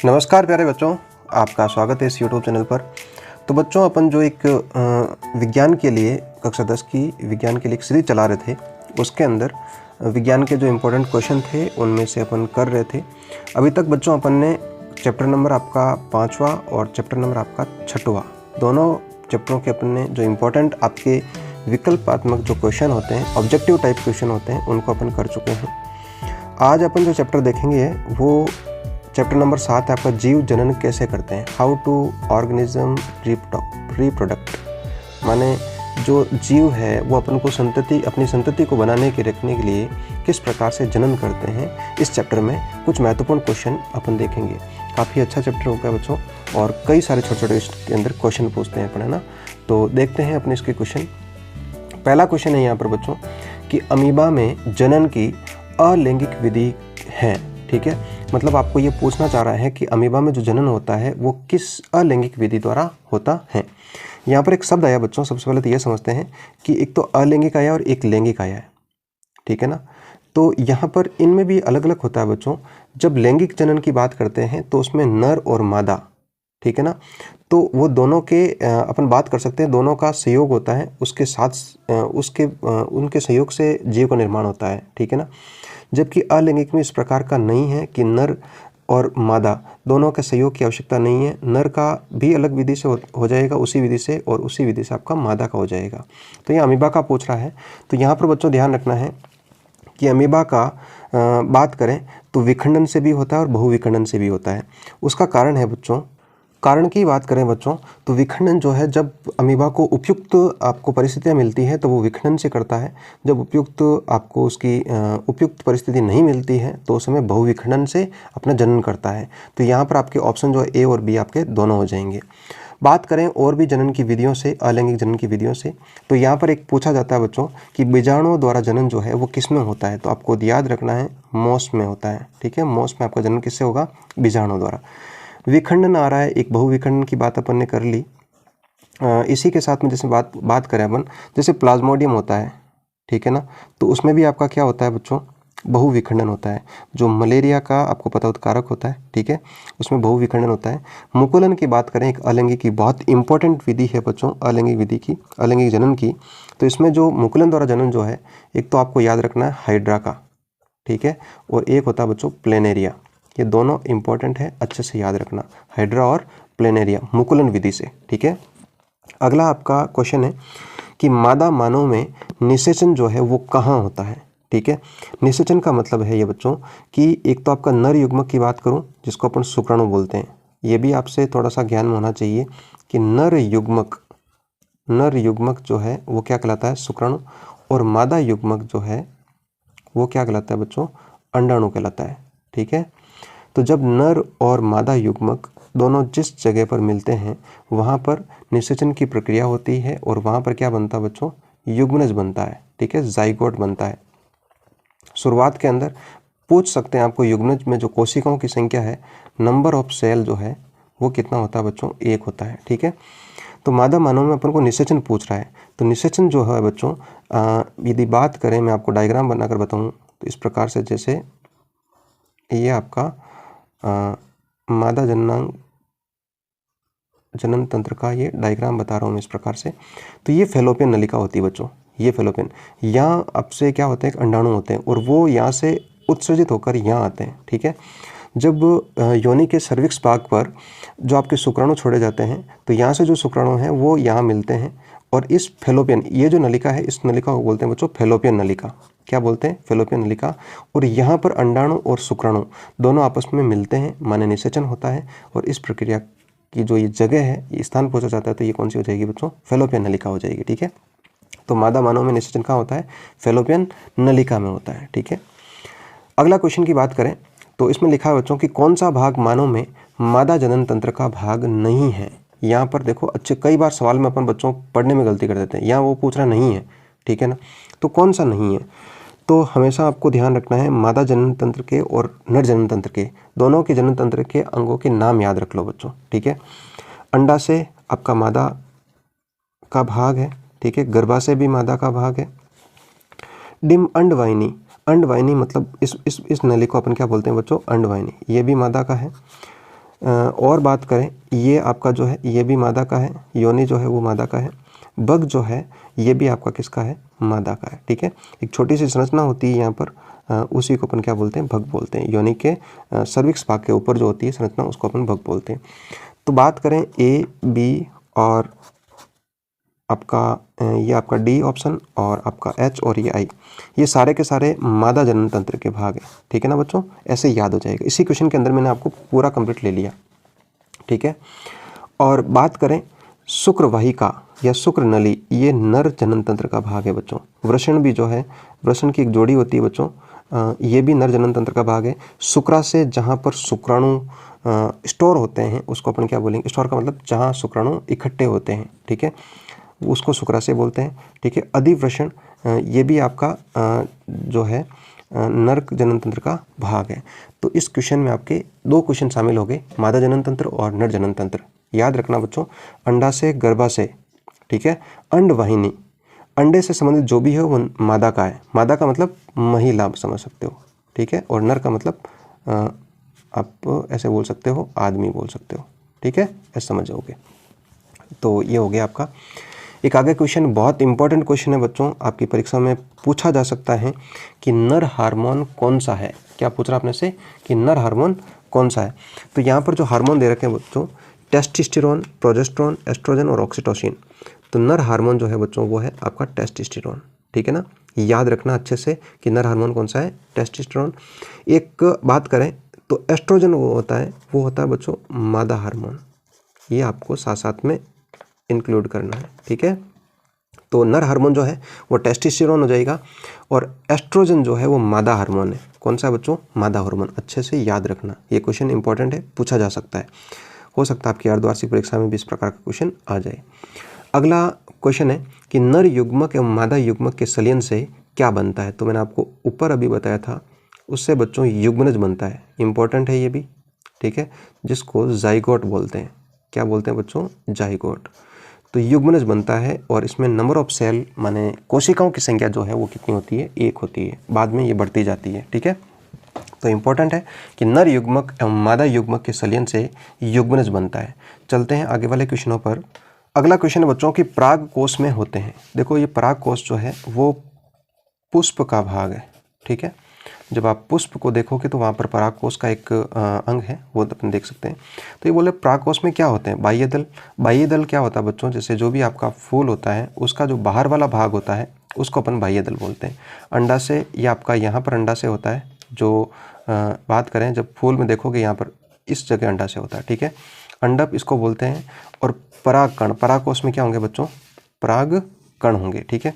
नमस्कार प्यारे बच्चों, आपका स्वागत है इस YouTube चैनल पर। तो बच्चों, अपन जो एक विज्ञान के लिए कक्षा 10 की विज्ञान के लिए एक सीरीज चला रहे थे, उसके अंदर विज्ञान के जो इम्पोर्टेंट क्वेश्चन थे उनमें से अपन कर रहे थे। अभी तक बच्चों अपन ने चैप्टर नंबर आपका 5वां और चैप्टर नंबर आपका 6वां, दोनों चैप्टरों के अपन ने जो इम्पोर्टेंट आपके विकल्पात्मक जो क्वेश्चन होते हैं, ऑब्जेक्टिव टाइप क्वेश्चन होते हैं, उनको अपन कर चुके हैं। आज अपन जो चैप्टर देखेंगे वो चैप्टर नंबर 7 है आपका, जीव जनन कैसे करते हैं, हाउ टू ऑर्गेनिज्म रिप्रोडक्ट। माने जो जीव है वो अपन को अपनी संतति को बनाने के रखने के लिए किस प्रकार से जनन करते हैं। इस चैप्टर में कुछ महत्वपूर्ण क्वेश्चन अपन देखेंगे। काफ़ी अच्छा चैप्टर होगा बच्चों, और कई सारे छोटे छोटे इसके अंदर क्वेश्चन पूछते हैं अपन, है ना। तो देखते हैं अपने इसके क्वेश्चन। पहला क्वेश्चन है यहाँ पर बच्चों कि अमीबा में जनन की अलैंगिक विधि है। ठीक है, मतलब आपको ये पूछना चाह रहा है कि अमीबा में जो जनन होता है वो किस अलैंगिक विधि द्वारा होता है। यहाँ पर एक शब्द आया बच्चों, सबसे पहले तो ये समझते हैं कि एक तो अलैंगिक आया और एक लैंगिक आया है, ठीक है ना। तो यहाँ पर इनमें भी अलग अलग होता है बच्चों। जब लैंगिक जनन की बात करते हैं तो उसमें नर और मादा, ठीक है ना, तो वो दोनों के अपन बात कर सकते हैं, दोनों का सहयोग होता है, उसके साथ उनके सहयोग से जीव का निर्माण होता है, ठीक है ना। जबकि अलैंगिक में इस प्रकार का नहीं है कि नर और मादा दोनों के सहयोग की आवश्यकता नहीं है। नर का भी अलग विधि से हो जाएगा उसी विधि से, और उसी विधि से आपका मादा का हो जाएगा। तो ये अमीबा का पूछ रहा है। तो यहाँ पर बच्चों ध्यान रखना है कि अमीबा का बात करें तो विखंडन से भी होता है और बहुविखंडन से भी होता है। उसका कारण है बच्चों, कारण की बात करें बच्चों तो विखंडन जो है, जब अमीबा को उपयुक्त आपको परिस्थितियां मिलती है तो वो विखंडन से करता है। जब आपको उसकी उपयुक्त परिस्थिति नहीं मिलती है तो उस समय बहुविखंडन से अपना जनन करता है। तो यहाँ पर आपके ऑप्शन जो है ए और बी आपके दोनों हो जाएंगे। बात करें और भी जनन की विधियों से, अलैंगिक जनन की विधियों से, तो यहाँ पर एक पूछा जाता है बच्चों कि बीजाणुओं द्वारा जनन जो है वो किस में होता है। तो आपको याद रखना है मौस में होता है, ठीक है। मौस में आपका जनन किससे होगा? बीजाणुओं द्वारा। विखंडन आ रहा है, एक बहुविखंडन की बात अपन ने कर ली। इसी के साथ में जैसे बात करें अपन, जैसे प्लाज्मोडियम होता है, ठीक है ना, तो उसमें भी आपका क्या होता है बच्चों? बहुविखंडन होता है। जो मलेरिया का आपको पता उत्कारक होता है, ठीक है, उसमें बहुविखंडन होता है। मुकुलन की बात करें, एक अलैंगिक की बहुत इंपॉर्टेंट विधि है बच्चों, अलैंगिक विधि की, अलैंगिक जनन की। तो इसमें जो मुकुलन द्वारा जनन जो है, एक तो आपको याद रखना है हाइड्रा का, ठीक है, और एक होता है बच्चों प्लेनेरिया। ये दोनों इंपॉर्टेंट है, अच्छे से याद रखना, हाइड्रा और प्लेनेरिया, मुकुलन विधि से, ठीक है। अगला आपका क्वेश्चन है कि मादा मानव में निषेचन जो है वो कहाँ होता है, ठीक है। निषेचन का मतलब है ये बच्चों कि एक तो आपका नर युग्मक की बात करूं जिसको अपन शुक्राणु बोलते हैं, ये भी आपसे थोड़ा सा ज्ञान में होना चाहिए कि नर युग्मक जो है वो क्या कहलाता है? शुक्राणु। और मादा युग्मक जो है वो क्या कहलाता है बच्चों? अंडाणु कहलाता है, ठीक है। तो जब नर और मादा युग्मक दोनों जिस जगह पर मिलते हैं वहाँ पर निषेचन की प्रक्रिया होती है, और वहाँ पर क्या बनता है बच्चों? युग्मनज बनता है, ठीक है, जाइगोट बनता है। शुरुआत के अंदर पूछ सकते हैं आपको, युग्मनज में जो कोशिकाओं की संख्या है, नंबर ऑफ सेल जो है वो कितना होता है बच्चों? 1 होता है, ठीक है। तो मादा मानव में अपन को निषेचन पूछ रहा है। तो निषेचन जो है बच्चों, यदि बात करें, मैं आपको डायग्राम बनाकर बताऊँ तो इस प्रकार से, जैसे ये आपका मादा जनन तंत्र का ये डायग्राम बता रहा हूँ मैं इस प्रकार से। तो ये फेलोपियन नलिका होती है बच्चों, ये फेलोपियन, यहाँ आपसे क्या होते हैं? अंडाणु होते हैं, और वो यहाँ से उत्सर्जित होकर यहाँ आते हैं, ठीक है। जब योनि के सर्विक्स भाग पर जो आपके शुक्राणु छोड़े जाते हैं, तो यहाँ से जो शुक्राणु हैं वो यहाँ मिलते हैं, और इस फेलोपियन, ये जो नलिका है, इस नलिका को बोलते हैं बच्चों फेलोपियन नलिका। क्या बोलते हैं? फेलोपियन नलिका। और यहाँ पर अंडाणु और शुक्राणु दोनों आपस में मिलते हैं, माने निषेचन होता है, और इस प्रक्रिया की जो ये जगह है, ये स्थान पूछा जाता है, तो ये कौन सी हो जाएगी बच्चों? फेलोपियन नलिका हो जाएगी, ठीक है। तो मादा मानव में निषेचन कहाँ होता है? फेलोपियन नलिका में होता है, ठीक है। अगला क्वेश्चन की बात करें तो इसमें लिखा है बच्चों कि कौन सा भाग मानव में मादा जनन तंत्र का भाग नहीं है। यहाँ पर देखो, अच्छे कई बार सवाल में अपन बच्चों पढ़ने में गलती कर देते हैं, यहाँ वो पूछ रहा नहीं है, ठीक है ना। तो कौन सा नहीं है? तो हमेशा आपको ध्यान रखना है, मादा जनन तंत्र के और नर जनन तंत्र के, दोनों के जनन तंत्र के अंगों के नाम याद रख लो बच्चों, ठीक है। अंडा से आपका मादा का भाग है, ठीक है, गर्भाशय भी मादा का भाग है। डिम अंडवाहिनी, अंडवाहिनी मतलब इस नली को अपन क्या बोलते हैं बच्चों? अंडवाहिनी, ये भी मादा का है। और बात करें, ये आपका जो है ये भी मादा का है, योनि जो है वो मादा का है, बग जो है ये भी आपका किसका है, मादा का है। ठीक है, एक छोटी सी संरचना होती है यहाँ पर, उसी को अपन क्या बोलते हैं, भग बोलते हैं। योनि के सर्विक्स भाग के ऊपर जो होती है संरचना उसको अपन भग बोलते हैं। तो बात करें ए, बी और आपका ये आपका डी ऑप्शन और आपका एच और ये आई, ये सारे के सारे मादा जनन तंत्र के भाग हैं। ठीक है ना बच्चों, ऐसे याद हो जाएगा। इसी क्वेश्चन के अंदर मैंने आपको पूरा कंप्लीट ले लिया। ठीक है, और बात करें शुक्रवाहिका या शुक्र नली, ये नर जनन तंत्र का भाग है बच्चों। वृषण भी जो है, वृषण की एक जोड़ी होती है बच्चों, ये भी नर जनन तंत्र का भाग है। शुक्राशय जहाँ पर शुक्राणु स्टोर होते हैं उसको अपन क्या बोलेंगे, स्टोर का मतलब जहाँ शुक्राणु इकट्ठे होते हैं। ठीक है, उसको शुक्राशय बोलते हैं। ठीक है, अधिवृषण ये भी आपका जो है नर जनन तंत्र का भाग है। तो इस क्वेश्चन में आपके 2 क्वेश्चन शामिल हो गए, मादा जनन तंत्र और नर जनन तंत्र। याद रखना बच्चों, अंडाशय, गर्भाशय, ठीक है, अंडवाहिनी, अंडे से संबंधित जो भी है वो मादा का है। मादा का मतलब महिला आप समझ सकते हो। ठीक है, और नर का मतलब आप ऐसे बोल सकते हो, आदमी बोल सकते हो। ठीक है, ऐसे समझ जाओगे। तो ये हो गया आपका। एक आगे क्वेश्चन, बहुत इंपॉर्टेंट क्वेश्चन है बच्चों, आपकी परीक्षा में पूछा जा सकता है कि नर हार्मोन कौन सा है। क्या पूछ रहा आपने से कि नर हार्मोन कौन सा है। तो यहाँ पर जो हार्मोन दे रखे हैं बच्चों, टेस्टोस्टेरोन, प्रोजेस्टेरोन, एस्ट्रोजन और ऑक्सीटोसिन। तो नर हार्मोन जो है बच्चों वो है आपका टेस्टोस्टेरोन। ठीक है ना, याद रखना अच्छे से कि नर हार्मोन कौन सा है, टेस्टोस्टेरोन। एक बात करें तो एस्ट्रोजन वो होता है बच्चों मादा हार्मोन, ये आपको साथ साथ में इंक्लूड करना है। ठीक है, तो नर हार्मोन जो है वो टेस्टोस्टेरोन हो जाएगा और एस्ट्रोजन जो है वो मादा हार्मोन है। कौन सा है बच्चों, मादा हार्मोन। अच्छे से याद रखना, ये क्वेश्चन इंपॉर्टेंट है, पूछा जा सकता है। हो सकता है आपकी अर्धवार्षिक परीक्षा में भी इस प्रकार का क्वेश्चन आ जाए। अगला क्वेश्चन है कि नर युग्मक एवं मादा युग्मक के संलयन से क्या बनता है। तो मैंने आपको ऊपर अभी बताया था, उससे बच्चों युग्मनज बनता है। इंपॉर्टेंट है ये भी। ठीक है, जिसको जाइगोट बोलते हैं। क्या बोलते हैं बच्चों, जाइगोट। तो युग्मनज बनता है और इसमें नंबर ऑफ सेल माने कोशिकाओं की संख्या जो है वो कितनी होती है, 1 होती है। बाद में ये बढ़ती जाती है। ठीक है, तो इंपॉर्टेंट है कि नर युग्मक एवं मादा युग्मक के संलयन से युग्मनज बनता है। चलते हैं आगे वाले क्वेश्चनों पर। अगला क्वेश्चन है बच्चों कि पराग कोश में होते हैं। देखो ये पराग कोश जो है वो पुष्प का भाग है। ठीक है, जब आप पुष्प को देखोगे तो वहाँ पर पराग कोश का एक अंग है, वो अपन देख सकते हैं। तो ये बोले पराग कोश में क्या होते हैं, बाह्य दल। बाह्य दल क्या होता है बच्चों, जैसे जो भी आपका फूल होता है उसका जो बाहर वाला भाग होता है उसको अपन बाह्य दल बोलते हैं। अंडाशय, ये आपका यहाँ पर अंडाशय होता है। जो बात करें जब फूल में देखोगे यहाँ पर इस जगह अंडाशय होता है। ठीक है, अंडप इसको बोलते हैं। और परागकण, परागकोश में क्या होंगे बच्चों, परागकण होंगे। ठीक है,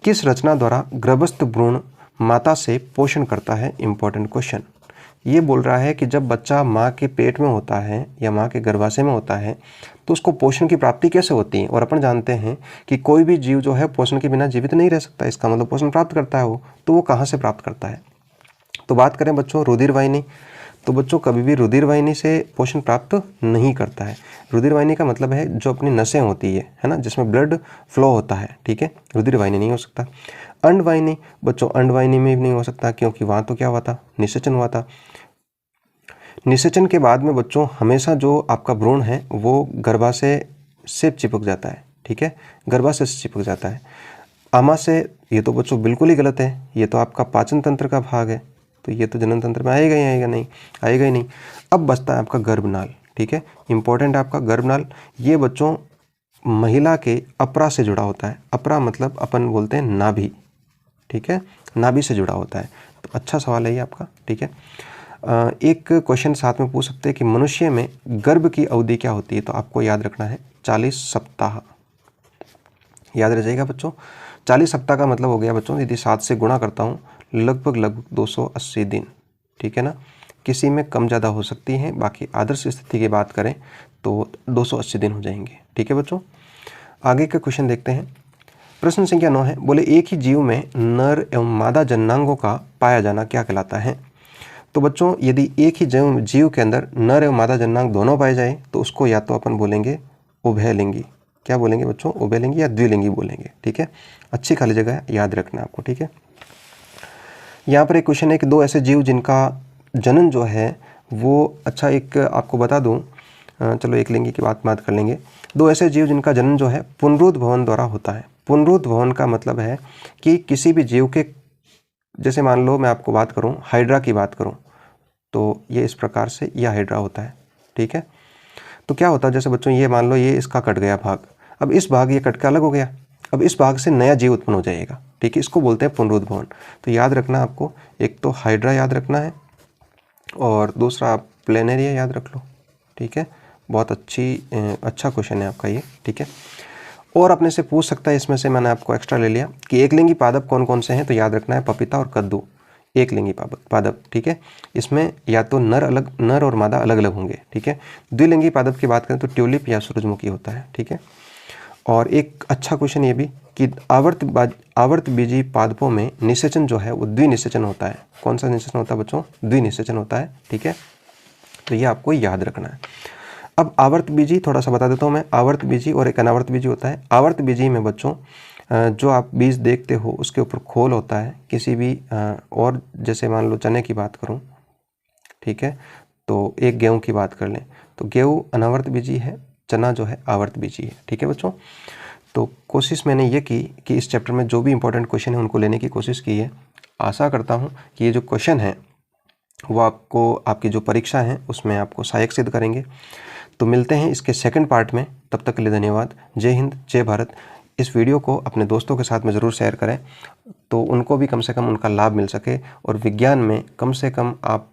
किस रचना द्वारा गर्भस्थ भ्रूण माता से पोषण करता है। Important question. ये बोल रहा है कि जब बच्चा माँ के पेट में होता है या माँ के गर्भाशय में होता है तो उसको पोषण की प्राप्ति कैसे होती है। और अपन जानते हैं कि कोई भी जीव जो है पोषण के बिना जीवित नहीं रह सकता, इसका मतलब पोषण प्राप्त करता है वो, तो वो कहाँ से प्राप्त करता है। तो बात करें बच्चों रुधिर वाहिनी, तो बच्चों कभी भी रुधिर वाहिनी से पोषण प्राप्त नहीं करता है। रुधिर वाहिनी का मतलब है जो अपनी नसें होती है ना, जिसमें ब्लड फ्लो होता है। ठीक है, रुधिर वाहिनी नहीं हो सकता। अंडवाहिनी, बच्चों अंडवाहिनी में भी नहीं हो सकता, क्योंकि वहाँ तो क्या हुआ था, निषेचन हुआ था। निषेचन के बाद में बच्चों हमेशा जो आपका भ्रूण है वो गर्भाशय से चिपक जाता है। ठीक है, गर्भाशय से चिपक जाता है। आमाशय, ये तो बच्चों बिल्कुल ही गलत है, ये तो आपका पाचन तंत्र का भाग है, तो ये तो जनन तंत्र में आएगा ही नहीं। अब बचता है आपका गर्भनाल। ठीक है, इंपॉर्टेंट है आपका गर्भनाल। ये बच्चों महिला के अपरा से जुड़ा होता है। अपरा मतलब अपन बोलते हैं नाभि। ठीक है, नाभि से जुड़ा होता है। तो अच्छा सवाल है ये आपका। ठीक है, एक क्वेश्चन साथ में पूछ सकते हैं कि मनुष्य में गर्भ की अवधि क्या होती है। तो आपको याद रखना है 40 सप्ताह। याद रह जाएगा बच्चों, 40 सप्ताह का मतलब हो गया बच्चों, यदि 7 से गुणा करता हूँ लगभग 280 दिन। ठीक है ना, किसी में कम ज़्यादा हो सकती हैं, बाकी आदर्श स्थिति की बात करें तो 280 दिन हो जाएंगे। ठीक है बच्चों, आगे का क्वेश्चन देखते हैं। प्रश्न संख्या 9 है, बोले एक ही जीव में नर एवं मादा जननांगों का पाया जाना क्या कहलाता है। तो बच्चों यदि एक ही जीव के अंदर नर एवं मादा जननांग दोनों पाए जाए तो उसको या तो अपन बोलेंगे उभयलिंगी। क्या बोलेंगे बच्चों, उभयलिंगी या द्विलिंगी बोलेंगे। ठीक है, अच्छी खाली जगह है, याद रखना आपको। ठीक है, यहाँ पर एक क्वेश्चन है कि 2 ऐसे जीव जिनका जनन जो है वो अच्छा एक आपको बता दूं, चलो एक लिंगी की बात कर लेंगे। 2 ऐसे जीव जिनका जन्म जो है पुनरुत्थ भवन द्वारा होता है। पुनरुत्थ भवन का मतलब है कि किसी भी जीव के, जैसे मान लो मैं आपको बात करूं, हाइड्रा की बात करूं, तो ये इस प्रकार से यह हाइड्रा होता है, ठीक है। तो क्या होता है, जैसे बच्चों ये मान लो ये इसका कट गया भाग, अब इस भाग ये कट के अलग हो गया, अब इस भाग से नया जीव उत्पन्न हो जाएगा, ठीक है। इसको बोलते हैं पुनरुत्थ भवन। तो याद रखना आपको, एक तो हाइड्रा याद रखना है और दूसरा आप प्लेनेरिया याद रख लो, ठीक है। बहुत अच्छा क्वेश्चन है आपका ये, ठीक है। और अपने से पूछ सकता है, इसमें से मैंने आपको एक्स्ट्रा ले लिया कि एकलिंगी पादप कौन कौन से हैं, तो याद रखना है पपीता और कद्दू एकलिंगी पादप, ठीक है। इसमें या तो नर और मादा अलग अलग होंगे, ठीक है। द्विलिंगी पादप की बात करें तो ट्यूलिप या सूरजमुखी होता है, ठीक है। और एक अच्छा क्वेश्चन ये भी कि आवर्तबीजी पादपों में निषेचन जो है वो द्विनिषेचन होता है। कौन सा निषेचन होता है बच्चों? द्विनिषेचन होता है, ठीक है। तो ये आपको याद रखना है। अब आवर्तबीजी थोड़ा सा बता देता हूँ मैं। आवर्तबीजी और एक अनावर्तबीजी होता है। आवर्तबीजी में बच्चों जो आप बीज देखते हो उसके ऊपर खोल होता है किसी भी, और जैसे मान लो चने की बात करूँ, ठीक है, तो एक गेहूँ की बात कर लें तो गेहूँ अनावर्तबीजी है, चना जो है आवर्तबीजी है, ठीक है बच्चों। तो कोशिश मैंने ये की कि इस चैप्टर में जो भी इंपॉर्टेंट क्वेश्चन है उनको लेने की कोशिश की है। आशा करता हूँ कि ये जो क्वेश्चन है वो आपको आपकी जो परीक्षा है उसमें आपको सहायक सिद्ध करेंगे। तो मिलते हैं इसके सेकंड पार्ट में, तब तक के लिए धन्यवाद। जय हिंद, जय भारत। इस वीडियो को अपने दोस्तों के साथ में ज़रूर शेयर करें तो उनको भी कम से कम उनका लाभ मिल सके, और विज्ञान में कम से कम आप,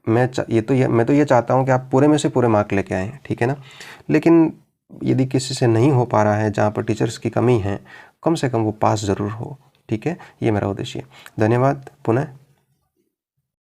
मैं तो ये चाहता हूँ कि आप पूरे में से पूरे मार्क लेके आएँ, ठीक है ना। लेकिन यदि किसी से नहीं हो पा रहा है, जहाँ पर टीचर्स की कमी है, कम से कम वो पास ज़रूर हो, ठीक है। ये मेरा उद्देश्य है। धन्यवाद पुनः।